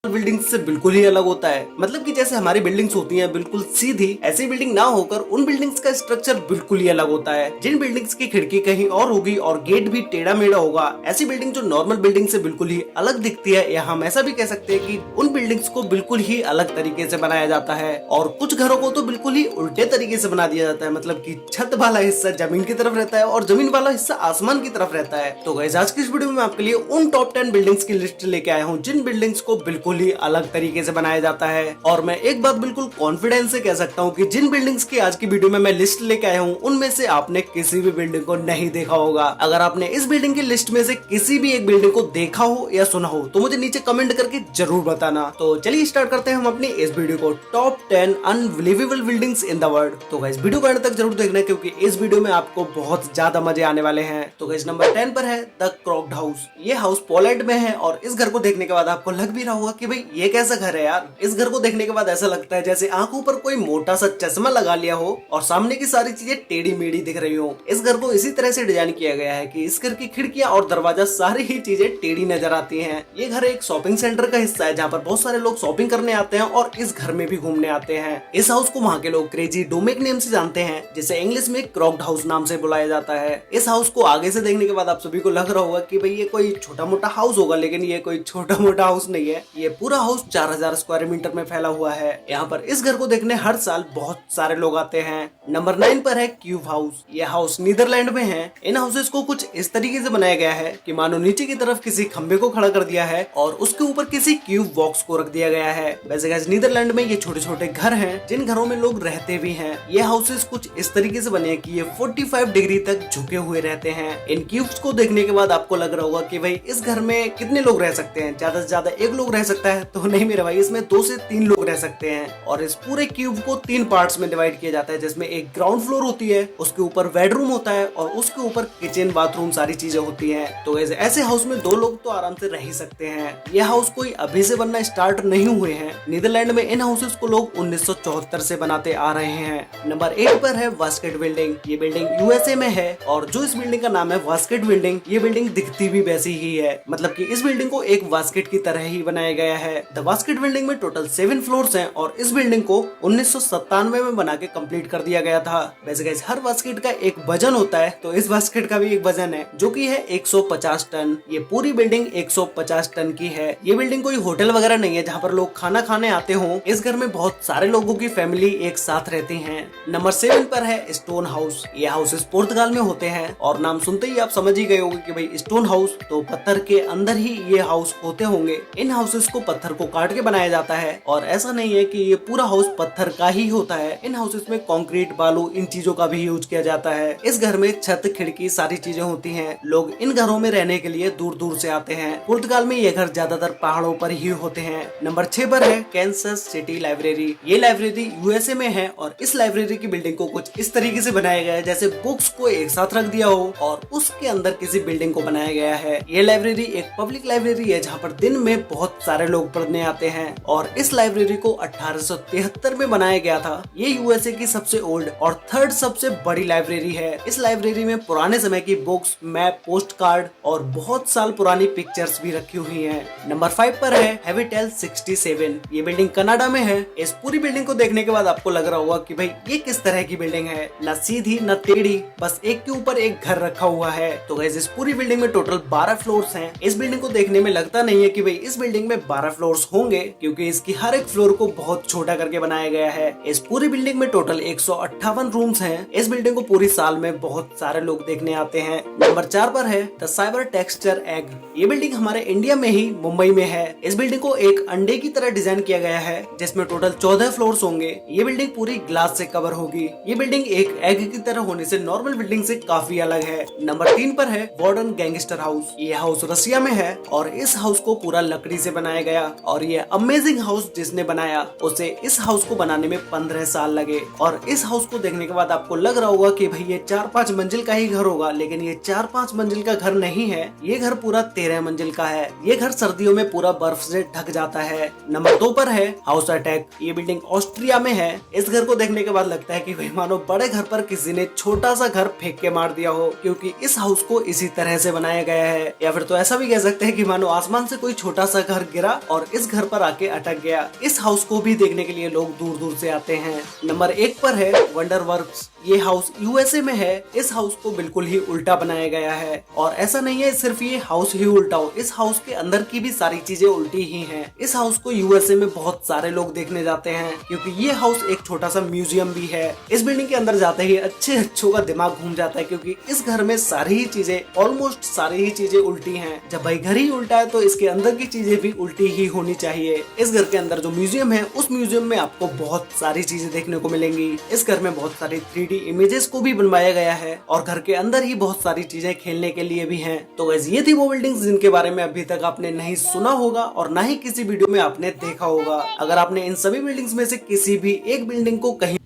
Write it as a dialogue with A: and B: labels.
A: Building से बिल्कुल ही अलग होता है। मतलब कि जैसे हमारी बिल्डिंग्स होती हैं बिल्कुल सीधी, ऐसी बिल्डिंग ना होकर उन बिल्डिंग्स का स्ट्रक्चर बिल्कुल ही अलग होता है। जिन बिल्डिंग्स की खिड़की कहीं और होगी और गेट भी टेढ़ा मेढ़ा होगा, ऐसी बिल्डिंग जो नॉर्मल बिल्डिंग से बिल्कुल ही अलग दिखती है, या हम ऐसा भी कह सकते हैं कि उन बिल्डिंग्स को बिल्कुल ही अलग तरीके से बनाया जाता है। और कुछ घरों को तो बिल्कुल ही उल्टे तरीके से बना दिया जाता है, मतलब कि छत वाला हिस्सा जमीन की तरफ रहता है और जमीन वाला हिस्सा आसमान की तरफ रहता है। तो गाइस आज की इस वीडियो में आपके लिए उन टॉप 10 बिल्डिंग्स की लिस्ट लेके आया हूँ जिन बिल्डिंग्स को बिल्कुल ही अलग तरीके से बनाया जाता है। और मैं एक बात बिल्कुल कॉन्फिडेंस से कह सकता हूँ कि जिन बिल्डिंग्स की आज की वीडियो में मैं लिस्ट लेके आया हूँ उनमें से आपने किसी भी बिल्डिंग को नहीं देखा होगा। अगर आपने इस बिल्डिंग की लिस्ट में से किसी भी एक बिल्डिंग को देखा हो या सुना हो तो मुझे नीचे कमेंट करके जरूर बताना। तो चलिए स्टार्ट करते हैं हम अपनी इस वीडियो को, top 10 unbelievable buildings in the world. तो गाइस वीडियो को अंत तक जरूर देखना क्योंकि इस वीडियो में आपको बहुत ज्यादा मजे आने वाले हैं। तो गाइस नंबर 10 पर है द क्रॉक्ड हाउस। ये हाउस पोलैंड में है और इस घर को देखने के बाद आपको लग भी रहा होगा कि भाई ये कैसा घर है यार। इस घर को देखने के बाद ऐसा लगता है जैसे आंखों पर कोई मोटा सा चश्मा लगा लिया हो और सामने की सारी चीजें टेढ़ी मेढ़ी दिख रही हो। इस घर को इसी तरह से डिजाइन किया गया है कि इस घर की खिड़कियां और दरवाजा सारी ही चीजें टेढ़ी नजर आती हैं। ये घर एक शॉपिंग सेंटर का हिस्सा है जहाँ पर बहुत सारे लोग शॉपिंग करने आते हैं और इस घर में भी घूमने आते हैं। इस हाउस को वहाँ के लोग क्रेजी डोमेक नेम से जानते हैं, जिसे इंग्लिश में क्रॉक्ड हाउस नाम से बुलाया जाता है। इस हाउस को आगे से देखने के बाद आप सभी को लग रहा होगा कि भाई ये कोई छोटा मोटा हाउस होगा, लेकिन ये कोई छोटा मोटा हाउस नहीं है। ये पूरा हाउस 4000 स्क्वायर मीटर में फैला हुआ है। यहाँ पर इस घर को देखने हर साल बहुत सारे लोग आते हैं। नंबर 9 पर है क्यूब हाउस। ये हाउस नीदरलैंड में है। इन हाउसेस को कुछ इस तरीके से बनाया गया है कि मानो नीचे की तरफ किसी खंबे को खड़ा कर दिया है और उसके ऊपर किसी क्यूब बॉक्स को रख दिया गया है। वैसे गाइस नीदरलैंड में ये छोटे छोटे घर हैं जिन घरों में लोग रहते भी हैं। ये हाउसेस कुछ इस तरीके से बने हैं कि ये 45 डिग्री तक झुके हुए रहते हैं। इन क्यूब्स को देखने के बाद आपको लग रहा होगा कि भाई इस घर में कितने लोग रह सकते हैं, ज्यादा से ज्यादा एक लोग रह सकता है। तो नहीं मेरे भाई, इसमें 2 से 3 लोग रह सकते हैं। और इस पूरे क्यूब को 3 पार्ट्स में डिवाइड किया जाता है, जिसमें एक ग्राउंड फ्लोर होती है, उसके ऊपर बेडरूम होता है और उसके ऊपर किचन बाथरूम सारी चीजें होती हैं। तो ऐसे हाउस में 2 लोग तो आराम से रह ही सकते हैं। यह हाउस कोई अभी से बनना स्टार्ट नहीं हुए हैं। नीदरलैंड में इन हाउसेस को लोग 1974 से बनाते आ रहे हैं। नंबर 8 पर है वास्केट बिल्डिंग। ये बिल्डिंग यूएसए में है और जो इस बिल्डिंग का नाम है वास्केट बिल्डिंग, ये बिल्डिंग दिखती भी वैसी ही है। मतलब कि इस बिल्डिंग को एक वास्केट की तरह ही बनाया गया है। द वास्केट बिल्डिंग में टोटल 7 फ्लोर्स हैं और इस बिल्डिंग को 1997 में बना के कंप्लीट कर दिया गया था। वैसे गाइस हर वास्केट का एक वजन होता है, तो इस वास्केट का भी एक वजन है जो कि है 150 टन। ये पूरी बिल्डिंग 150 टन की है। ये बिल्डिंग कोई होटल वगैरह नहीं है जहाँ पर लोग खाना खाने आते हो। इस घर में बहुत सारे लोगों की फैमिली एक साथ रहती है। नंबर 7 पर है स्टोन हाउस। ये हाउसेस पुर्तगाल में होते हैं और नाम सुनते ही आप समझ ही गए होंगे कि भाई स्टोन हाउस तो पत्थर के अंदर ही ये हाउस होते होंगे। इन हाउसेस को पत्थर को काट के बनाया जाता है और ऐसा नहीं है कि ये पूरा हाउस पत्थर का ही होता है। इन हाउसेस में कंक्रीट, बालू, इन चीजों का भी यूज किया जाता है। इस घर में छत, खिड़की सारी चीजें होती हैं। लोग इन घरों में रहने के लिए दूर दूर से आते हैं। पुर्तगाल में ये घर ज्यादातर पहाड़ों पर ही होते हैं। नंबर 6 पर है कैंसस सिटी लाइब्रेरी। ये लाइब्रेरी यूएसए में है और इस लाइब्रेरी की बिल्डिंग को कुछ इस तरीके से बनाया गया है जैसे बुक्स को एक साथ रख दिया हो और उसके अंदर किसी बिल्डिंग को बनाया गया है। ये लाइब्रेरी एक पब्लिक लाइब्रेरी है जहाँ पर दिन में बहुत सारे लोग पढ़ने आते हैं और इस लाइब्रेरी को 1873 में बनाया गया था। ये यूएसए की सबसे ओल्ड और 3rd सबसे बड़ी लाइब्रेरी है। इस लाइब्रेरी में पुराने समय की बुक्स, मैप, पोस्ट कार्ड और बहुत साल पुरानी पिक्चर्स भी रखी हुई हैं। नंबर 5 पर है हैविटेल 67। ये बिल्डिंग कनाडा में है। इस पूरी बिल्डिंग को देखने के बाद आपको लग रहा होगा कि भाई ये किस तरह की बिल्डिंग है, न सीधी न टेढ़ी, बस एक के ऊपर एक घर रखा हुआ है। तो गाइस इस पूरी बिल्डिंग में टोटल 12 फ्लोर्स हैं। इस बिल्डिंग को देखने में लगता नहीं है कि भाई इस बिल्डिंग में 12 फ्लोर्स होंगे, क्योंकि इसकी हर एक फ्लोर को बहुत छोटा करके बनाया गया है। इस पूरी बिल्डिंग में टोटल 158 रूम्स हैं। इस बिल्डिंग को पूरी साल में बहुत सारे लोग देखने आते हैं। नंबर 4 पर है द साइबर टेक्सचर एग। ये बिल्डिंग हमारे इंडिया में ही मुंबई में है। इस बिल्डिंग को एक अंडे की तरह डिजाइन किया गया है जिसमें टोटल 14 फ्लोर्स होंगे। ये बिल्डिंग पूरी ग्लास से कवर होगी। ये बिल्डिंग एक एग की तरह होने से नॉर्मल बिल्डिंग से काफी अलग है। नंबर 3 पर है मॉडर्न गैंगस्टर हाउस। ये हाउस रसिया में है और इस हाउस को पूरा लकड़ी से बनाया गया और ये अमेजिंग हाउस जिसने बनाया उसे इस हाउस को बनाने में 15 साल लगे। और इस हाउस को देखने के बाद आपको लग रहा होगा कि भाई ये 4-5 मंजिल का ही घर होगा, लेकिन ये 4-5 मंजिल का घर नहीं है। ये घर पूरा 13 मंजिल का है। ये घर सर्दियों में पूरा बर्फ से ढक जाता है। नंबर 2 पर है हाउस अटैक। ये बिल्डिंग ऑस्ट्रिया में है। इस घर को देखने के बाद लगता है कि भाई मानो बड़े घर पर किसी ने छोटा सा घर फेंक के मार दिया हो, क्योंकि इस हाउस को इसी तरह से बनाया गया है। या फिर तो ऐसा भी कह सकते हैं कि मानो आसमान से कोई छोटा सा घर गिरा और इस घर पर आके अटक गया। इस हाउस को भी देखने के लिए लोग दूर दूर से आते हैं। नंबर 1 पर है वंडर वर्क्स। ये हाउस यूएसए में है। इस हाउस को बिल्कुल ही उल्टा बनाया गया है और ऐसा नहीं है सिर्फ ये हाउस ही उल्टा हो, इस हाउस के अंदर की भी सारी चीजें उल्टी ही हैं। इस हाउस को यूएसए में बहुत सारे लोग देखने जाते हैं क्योंकि ये हाउस एक छोटा सा म्यूजियम भी है। इस बिल्डिंग के अंदर जाते ही अच्छों का दिमाग घूम जाता है क्योंकि इस घर में सारी ही चीजें ऑलमोस्ट सारी ही चीजें उल्टी हैं। जब भाई घर ही उल्टा है तो इसके अंदर की चीजें भी उल्टी ही होनी चाहिए। इस घर के अंदर जो म्यूजियम है उस म्यूजियम में आपको बहुत सारी चीजें देखने को मिलेंगी। इस घर में बहुत सारी 3D इमेजेस को भी बनवाया गया है और घर के अंदर ही बहुत सारी चीजें खेलने के लिए भी हैं। तो गाइस ये थी वो बिल्डिंग्स जिनके बारे में अभी तक आपने नहीं सुना होगा और ना ही किसी वीडियो में आपने देखा होगा। अगर आपने इन सभी बिल्डिंग्स में से किसी भी एक बिल्डिंग को कहीं